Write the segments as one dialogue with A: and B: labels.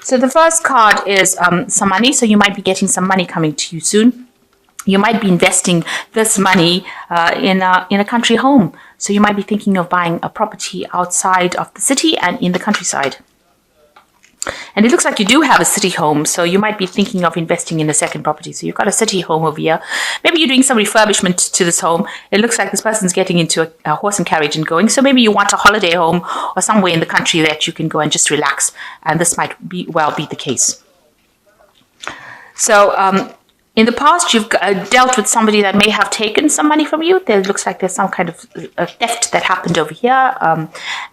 A: So the first card is some money. So you might be getting some money coming to you soon. You might be investing this money in a country home. So you might be thinking of buying a property outside of the city and in the countryside. And it looks like you do have a city home, so you might be thinking of investing in a second property. So you've got a city home over here. Maybe you're doing some refurbishment to this home. It looks like this person's getting into a horse and carriage and going. So maybe you want a holiday home or somewhere in the country that you can go and just relax. And this might be the case. So in the past, you've dealt with somebody that may have taken some money from you. There looks like there's some kind of theft that happened over here.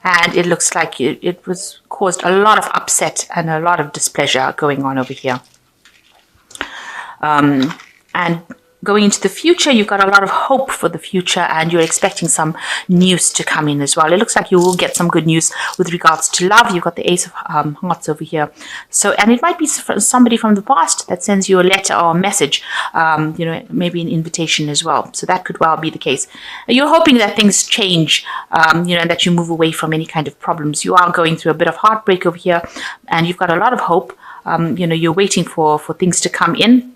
A: And it looks like it was caused a lot of upset and a lot of displeasure going on over here. And going into the future, you've got a lot of hope for the future and you're expecting some news to come in as well. It looks like you will get some good news with regards to love. You've got the Ace of Hearts over here. So, and it might be somebody from the past that sends you a letter or a message, maybe an invitation as well. So that could well be the case. You're hoping that things change, and that you move away from any kind of problems. You are going through a bit of heartbreak over here and you've got a lot of hope. You're waiting for things to come in.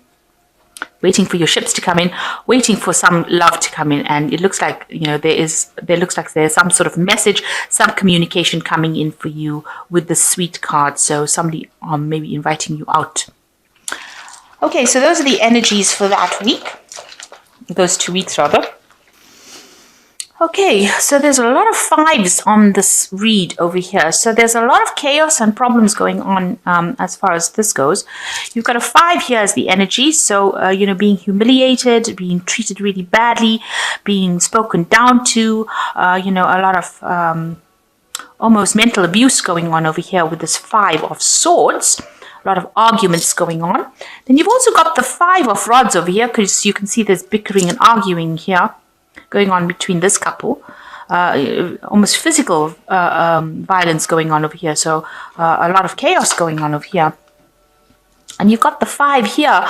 A: Waiting for your ships to come in, waiting for some love to come in, and it looks like there's some sort of message, some communication coming in for you with the Sweet card. So somebody maybe inviting you out. Okay, so those are the energies for that week, those 2 weeks rather. Okay, so there's a lot of 5s on this read over here. So there's a lot of chaos and problems going on as far as this goes. You've got a 5 here as the energy. So, being humiliated, being treated really badly, being spoken down to, a lot of almost mental abuse going on over here with this 5 of Swords. A lot of arguments going on. Then you've also got the 5 of Rods over here because you can see there's bickering and arguing here going on between this couple, almost physical violence going on over here. So a lot of chaos going on over here. And you've got the 5 here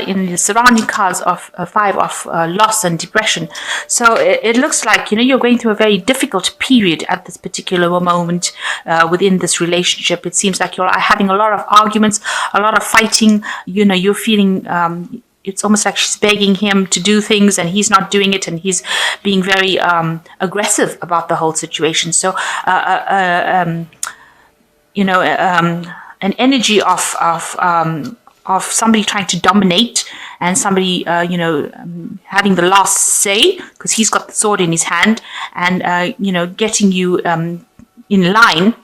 A: in the surrounding cards of 5 of loss and depression. So it looks like, you're going through a very difficult period at this particular moment within this relationship. It seems like you're having a lot of arguments, a lot of fighting. You're feeling it's almost like she's begging him to do things and he's not doing it and he's being very aggressive about the whole situation. So, an energy of somebody trying to dominate and somebody, having the last say because he's got the sword in his hand and, getting you in line.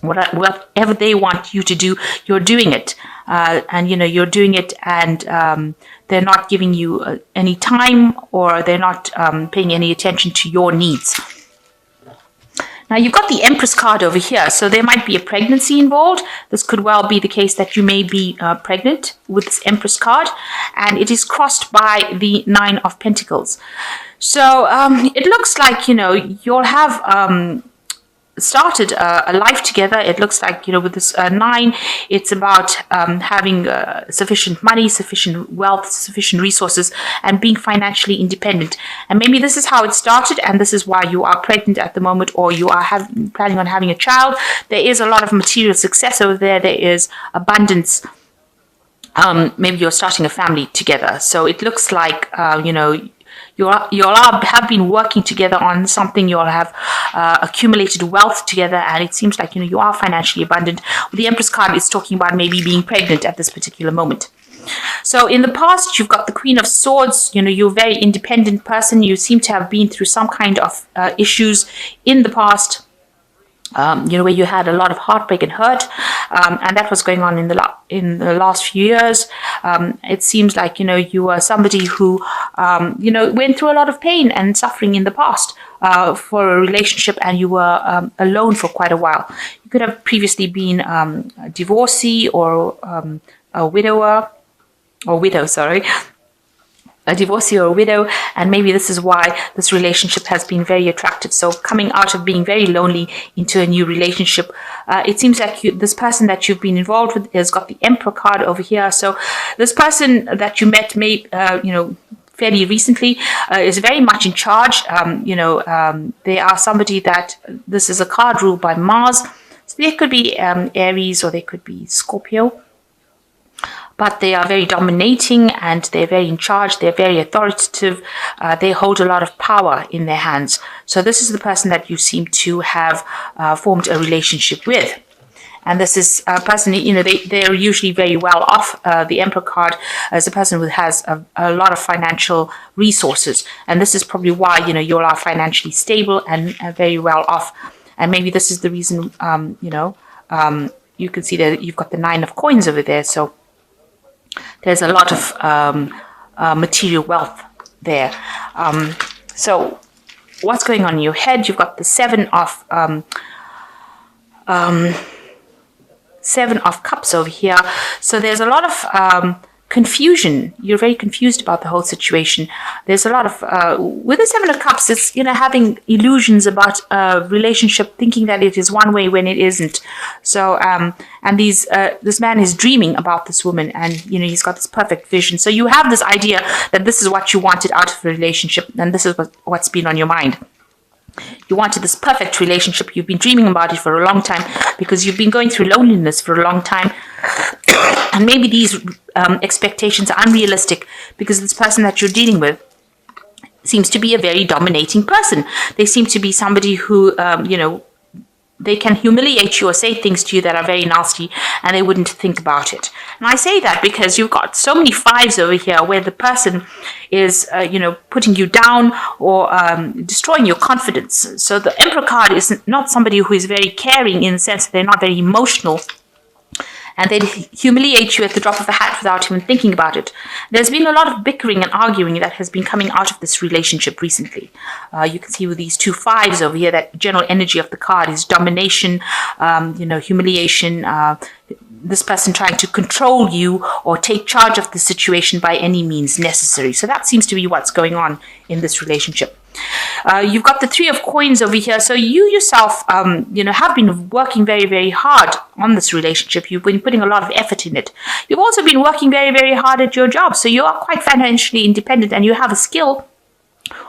A: Whatever they want you to do, you're doing it. You're doing it and they're not giving you any time or they're not paying any attention to your needs. Now, you've got the Empress card over here. So there might be a pregnancy involved. This could well be the case that you may be pregnant with this Empress card. And it is crossed by the 9 of Pentacles. So it looks like, you'll have started a life together. It looks like, with this 9, it's about having sufficient money, sufficient wealth, sufficient resources, and being financially independent. And maybe this is how it started, and this is why you are pregnant at the moment, or you are planning on having a child. There is a lot of material success over there. There is abundance. Maybe you're starting a family together. So it looks like, you'll have been working together on something. You'll have accumulated wealth together, and it seems like you are financially abundant. The Empress card is talking about maybe being pregnant at this particular moment. So in the past, you've got the Queen of Swords. You're a very independent person. You seem to have been through some kind of issues in the past. Where you had a lot of heartbreak and hurt, and that was going on in the last few years. It seems like you were somebody who went through a lot of pain and suffering in the past for a relationship, and you were alone for quite a while. You could have previously been a divorcee or a widow, a divorcee or a widow, and maybe this is why this relationship has been very attractive. So coming out of being very lonely into a new relationship, it seems like this person that you've been involved with has got the Emperor card over here. So this person that you met may, fairly recently is very much in charge. They are somebody that, this is a card ruled by Mars. So they could be Aries or they could be Scorpio. But they are very dominating and they're very in charge. They're very authoritative. They hold a lot of power in their hands. So this is the person that you seem to have formed a relationship with. And this is a person, they're usually very well off. The Emperor card is a person who has a lot of financial resources. And this is probably why, you all are financially stable and very well off. And maybe this is the reason, you can see that you've got the 9 of coins over there. So there's a lot of material wealth there. So what's going on in your head? You've got the 7 of Cups over here. So there's a lot of confusion. You're very confused about the whole situation. There's a lot of, with the 7 of Cups, it's, having illusions about a relationship, thinking that it is one way when it isn't. So, and this man is dreaming about this woman and, he's got this perfect vision. So you have this idea that this is what you wanted out of a relationship and this is what's been on your mind. You wanted this perfect relationship. You've been dreaming about it for a long time because you've been going through loneliness for a long time. And maybe these expectations are unrealistic because this person that you're dealing with seems to be a very dominating person. They seem to be somebody who, they can humiliate you or say things to you that are very nasty and they wouldn't think about it. And I say that because you've got so many 5s over here where the person is, putting you down or destroying your confidence. So the Emperor card is not somebody who is very caring in the sense that they're not very emotional. And they humiliate you at the drop of a hat without even thinking about it. There's been a lot of bickering and arguing that has been coming out of this relationship recently. You can see with these 2 5s over here, that general energy of the card is domination, humiliation, this person trying to control you or take charge of the situation by any means necessary. So that seems to be what's going on in this relationship. You've got the 3 of coins over here. So you yourself, have been working very, very hard on this relationship. You've been putting a lot of effort in it. You've also been working very, very hard at your job. So you are quite financially independent and you have a skill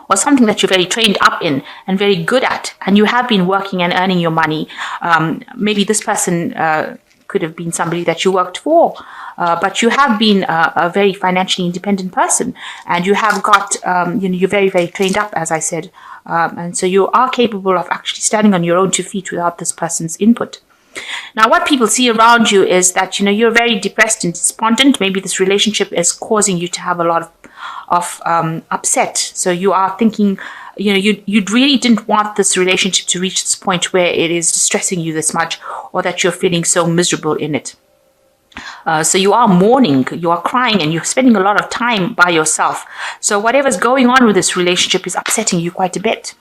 A: or something that you're very trained up in and very good at. And you have been working and earning your money. Maybe this person could have been somebody that you worked for. But you have been a very financially independent person and you have got, you're very, very trained up, as I said. And so you are capable of actually standing on your own 2 feet without this person's input. Now, what people see around you is that, you're very depressed and despondent. Maybe this relationship is causing you to have a lot of upset. So you are thinking, you really didn't want this relationship to reach this point where it is distressing you this much or that you're feeling so miserable in it. So you are mourning, you are crying, and you're spending a lot of time by yourself. So whatever's going on with this relationship is upsetting you quite a bit.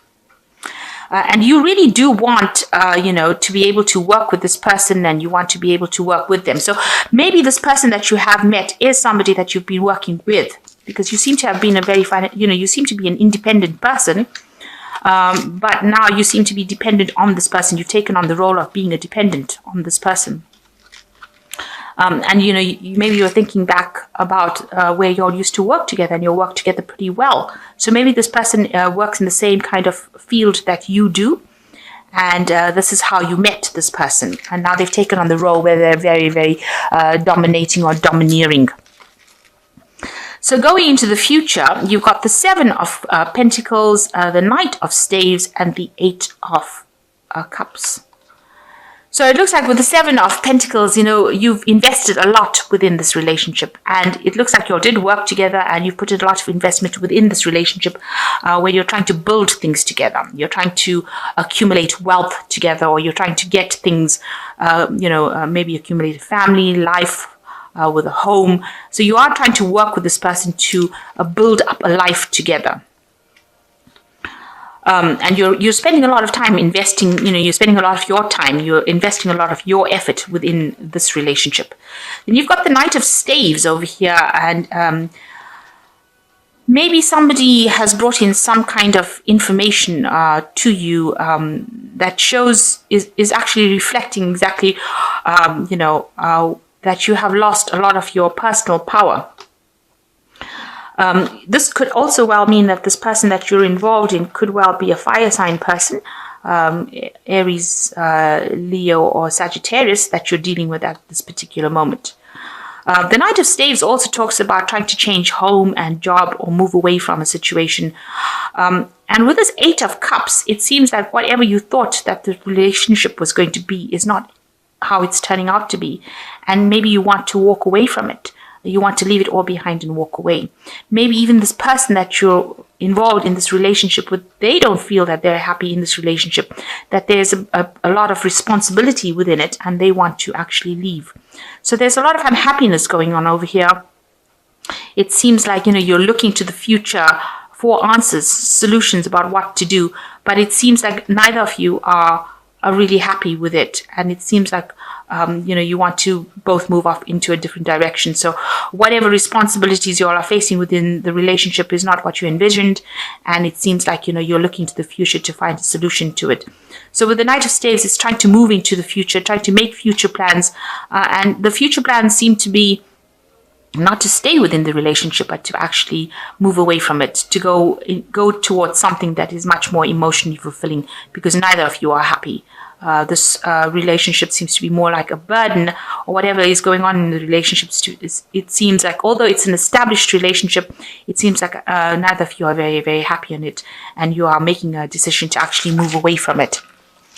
A: And you really do want, to be able to work with this person and you want to be able to work with them. So maybe this person that you have met is somebody that you've been working with because you seem to have been you seem to be an independent person. But now you seem to be dependent on this person. You've taken on the role of being a dependent on this person. And, maybe you're thinking back about where you all used to work together and you work together pretty well. So maybe this person works in the same kind of field that you do. And this is how you met this person. And now they've taken on the role where they're very, very dominating or domineering. So going into the future, you've got the 7 of Pentacles, the Knight of Staves, and the 8 of Cups. So it looks like with the 7 of Pentacles, you've invested a lot within this relationship. And it looks like you all did work together and you've put a lot of investment within this relationship where you're trying to build things together. You're trying to accumulate wealth together or you're trying to get things, maybe accumulate a family, life, with a home. So you are trying to work with this person to build up a life together. And you're spending a lot of time investing, you're spending a lot of your time, you're investing a lot of your effort within this relationship. Then you've got the Knight of Staves over here, and maybe somebody has brought in some kind of information to you that shows, is actually reflecting exactly, that you have lost a lot of your personal power. This could also well mean that this person that you're involved in could well be a fire sign person. Aries, Leo, or Sagittarius that you're dealing with at this particular moment. The Knight of Staves also talks about trying to change home and job or move away from a situation. And with this Eight of Cups, it seems that whatever you thought that the relationship was going to be is not how it's turning out to be. And maybe you want to walk away from it. You want to leave it all behind and walk away. Maybe even this person that you're involved in this relationship with, they don't feel that they're happy in this relationship, that there's a lot of responsibility within it, and they want to actually leave. So there's a lot of unhappiness going on over here. It seems like, you're looking to the future for answers, solutions about what to do, but it seems like neither of you are really happy with it. And it seems like you want to both move off into a different direction. So whatever responsibilities you all are facing within the relationship is not what you envisioned. And it seems like, you're looking to the future to find a solution to it. So with the Knight of Staves, it's trying to move into the future, trying to make future plans. And the future plans seem to be not to stay within the relationship, but to actually move away from it, to go towards something that is much more emotionally fulfilling, because neither of you are happy. This relationship seems to be more like a burden, or whatever is going on in the relationship. It seems like, although it's an established relationship, it seems like neither of you are very, very happy in it, and you are making a decision to actually move away from it.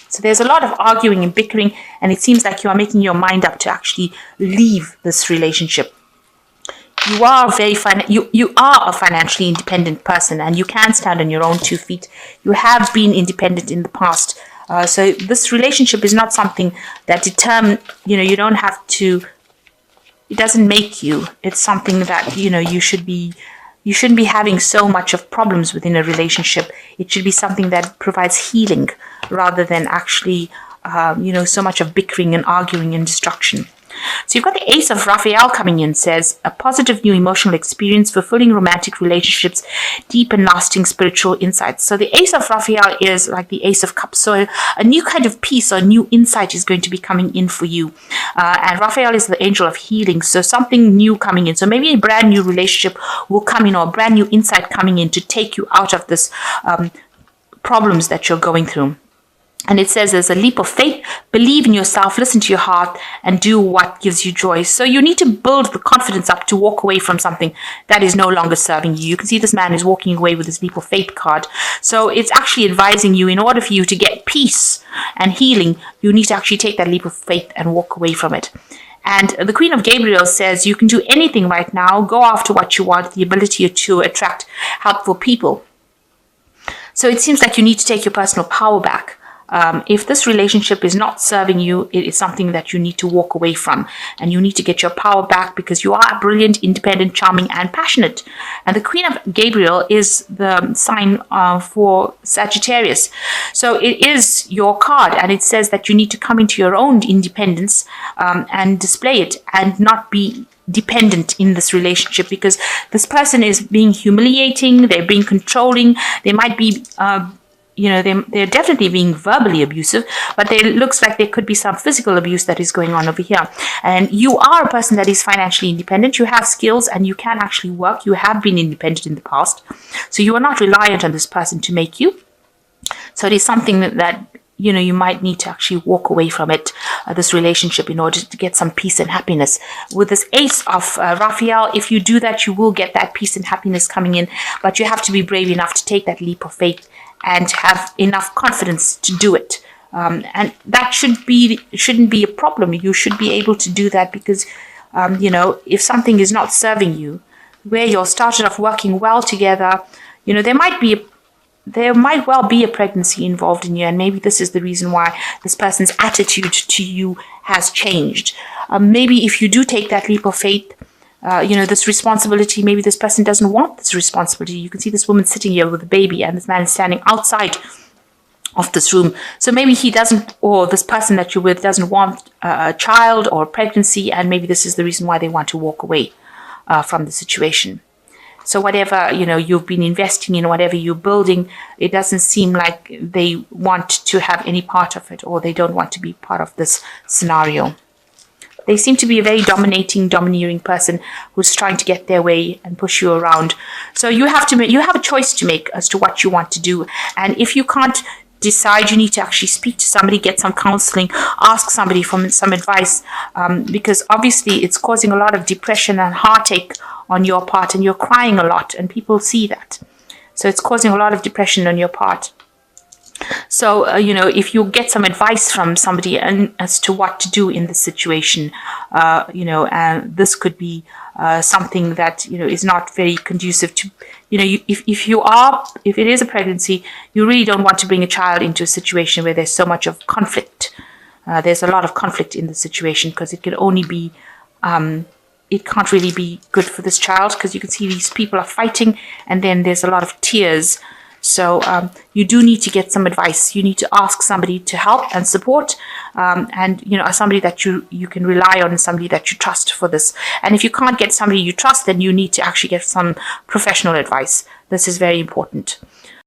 A: So there's a lot of arguing and bickering, and it seems like you are making your mind up to actually leave this relationship. You are you are a financially independent person, and you can stand on your own 2 feet. You have been independent in the past. So this relationship is not something that you don't have to, it doesn't make you. It's something that, you shouldn't be having so much of problems within a relationship. It should be something that provides healing rather than actually, so much of bickering and arguing and destruction. So you've got the Ace of Raphael coming in, says, a positive new emotional experience, fulfilling romantic relationships, deep and lasting spiritual insights. So the Ace of Raphael is like the Ace of Cups. So a new kind of peace or new insight is going to be coming in for you. And Raphael is the angel of healing. So something new coming in. So maybe a brand new relationship will come in, or a brand new insight coming in to take you out of this problems that you're going through. And it says there's a leap of faith, believe in yourself, listen to your heart, and do what gives you joy. So you need to build the confidence up to walk away from something that is no longer serving you. You can see this man is walking away with his leap of faith card. So it's actually advising you, in order for you to get peace and healing, you need to actually take that leap of faith and walk away from it. And the Queen of Gabriel says you can do anything right now. Go after what you want, the ability to attract helpful people. So it seems like you need to take your personal power back. If this relationship is not serving you, it is something that you need to walk away from, and you need to get your power back, because you are brilliant, independent, charming, and passionate. And the Queen of Gabriel is the sign for Sagittarius. So it is your card, and it says that you need to come into your own independence and display it, and not be dependent in this relationship, because this person is being humiliating, they're being controlling, they might be they're definitely being verbally abusive, but it looks like there could be some physical abuse that is going on over here. And you are a person that is financially independent. You have skills and you can actually work. You have been independent in the past. So you are not reliant on this person to make you. So it is something that you might need to actually walk away from it, this relationship, in order to get some peace and happiness. With this Ace of Raphael, if you do that, you will get that peace and happiness coming in, but you have to be brave enough to take that leap of faith and have enough confidence to do it. And that shouldn't be a problem. You should be able to do that, because, if something is not serving you, where you started off working well together, there might well be a pregnancy involved in you, and maybe this is the reason why this person's attitude to you has changed. Maybe if you do take that leap of faith, this responsibility, maybe this person doesn't want this responsibility. You can see this woman sitting here with a baby, and this man is standing outside of this room. So maybe he doesn't, or this person that you're with doesn't want a child or a pregnancy, and maybe this is the reason why they want to walk away from the situation. So whatever, you've been investing in, whatever you're building, it doesn't seem like they want to have any part of it, or they don't want to be part of this scenario. They seem to be a very domineering person who's trying to get their way and push you around. So you have a choice to make as to what you want to do. And if you can't decide, you need to actually speak to somebody, get some counseling, ask somebody for some advice, because obviously it's causing a lot of depression and heartache on your part, and you're crying a lot, and people see that. So it's causing a lot of depression on your part. So, if you get some advice from somebody as to what to do in this situation, and this could be something that, is not very conducive to, if it is a pregnancy, you really don't want to bring a child into a situation where there's so much of conflict. There's a lot of conflict in the situation, because it can only be, it can't really be good for this child, because you can see these people are fighting, and then there's a lot of tears. So you do need to get some advice. You need to ask somebody to help and support, and somebody that you can rely on, somebody that you trust for this. And if you can't get somebody you trust, then you need to actually get some professional advice. This is very important.